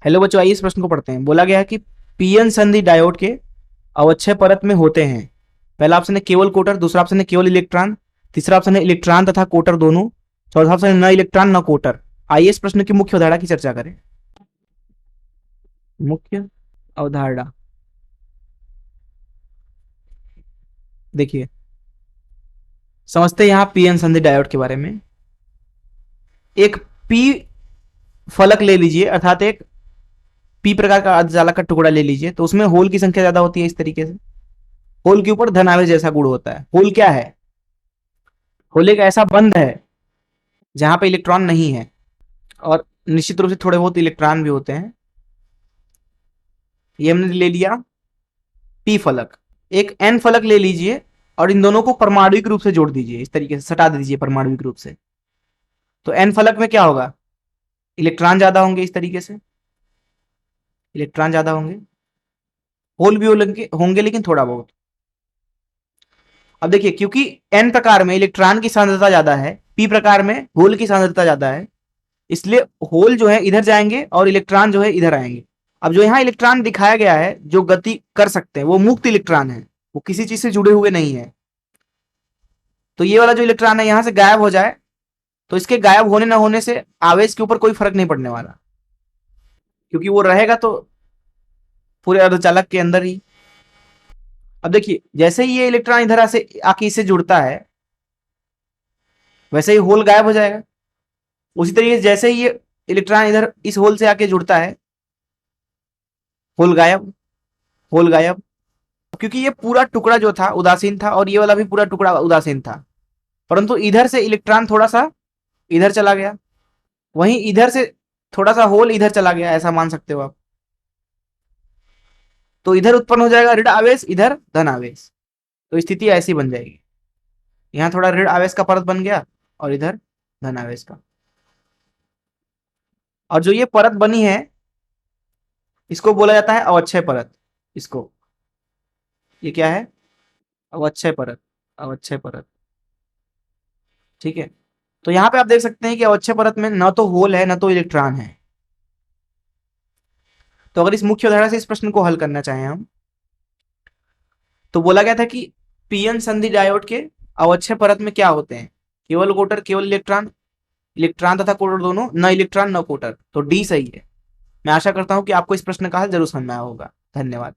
Hello बच्चों, आइए इस प्रश्न को पढ़ते हैं। बोला गया है कि पीएन संधि डायोड के अवक्षय परत में होते हैं। पहला ऑप्शन है केवल कोटर, दूसरा ऑप्शन है केवल इलेक्ट्रॉन, तीसरा ऑप्शन है इलेक्ट्रॉन तथा कोटर दोनों, चौथा ऑप्शन है न इलेक्ट्रॉन न कोटर। आइए इस प्रश्न की मुख्य अवधारणा की चर्चा करें। मुख्य अवधारणा देखिए, समझते हैं यहाँ पीएन संधि डायोड के बारे में। एक पी फलक ले लीजिए, अर्थात एक पी प्रकार का अर्धचालक का टुकड़ा ले लीजिए, तो उसमें होल की संख्या ज्यादा होती है। इस तरीके से होल के ऊपर धन आवेश जैसा गुण होता है। होल क्या है? होल एक ऐसा बंध है जहां पे इलेक्ट्रॉन नहीं है, और निश्चित रूप से थोड़े बहुत इलेक्ट्रॉन भी होते हैं। ये हमने ले लिया पी फलक। एक एन फलक ले लीजिए और इन दोनों को परमाणुविक रूप से जोड़ दीजिए, इस तरीके से सटा दीजिए परमाणुविक रूप से। तो एन फलक में क्या होगा? इलेक्ट्रॉन ज्यादा होंगे। इस तरीके से इलेक्ट्रॉन ज्यादा होंगे, होल भी होंगे लेकिन थोड़ा बहुत। अब देखिए, क्योंकि एन प्रकार में इलेक्ट्रॉन की सांद्रता ज्यादा है, पी प्रकार में होल की सांद्रता ज्यादा है, इसलिए होल जो है इधर जाएंगे और इलेक्ट्रॉन जो है इधर आएंगे। अब जो यहाँ इलेक्ट्रॉन दिखाया गया है जो गति कर सकते हैं वो मुक्त इलेक्ट्रॉन है, वो किसी चीज से जुड़े हुए नहीं है। तो ये वाला जो इलेक्ट्रॉन है यहां से गायब हो जाए तो इसके गायब होने ना होने से आवेश के ऊपर कोई फर्क नहीं पड़ने वाला, क्योंकि वो रहेगा तो पूरे अर्धचालक के अंदर ही। अब देखिए, जैसे ही ये इलेक्ट्रॉन इधर से आके इससे जुड़ता है वैसे ही होल गायब हो जाएगा। उसी तरीके से जैसे ही ये इलेक्ट्रॉन इधर इस होल से आके जुड़ता है, होल गायब, होल गायब। क्योंकि ये पूरा टुकड़ा जो था उदासीन था और ये वाला भी पूरा टुकड़ा उदासीन था, परंतु इधर से इलेक्ट्रॉन थोड़ा सा इधर चला गया, वहीं इधर से थोड़ा सा होल इधर चला गया, ऐसा मान सकते हो आप। तो इधर उत्पन्न हो जाएगा ऋण आवेश, इधर धन आवेश। तो स्थिति ऐसी बन जाएगी, यहां थोड़ा ऋण आवेश का परत बन गया और इधर धन आवेश का। और जो ये परत बनी है इसको बोला जाता है अवक्षय परत। इसको, ये क्या है? अवक्षय परत, अवक्षय परत। ठीक है, तो यहां पे आप देख सकते हैं कि अवक्षय परत में न तो होल है न तो इलेक्ट्रॉन है। तो अगर इस मुख्य अवधारणा से इस प्रश्न को हल करना चाहें हम, तो बोला गया था कि पीएन संधि डायोड के अवक्षय परत में क्या होते हैं? केवल कोटर, केवल इलेक्ट्रॉन, इलेक्ट्रॉन तथा कोटर दोनों, न इलेक्ट्रॉन न कोटर। तो डी सही है। मैं आशा करता हूं कि आपको इस प्रश्न का हल जरूर समझ में आया होगा। धन्यवाद।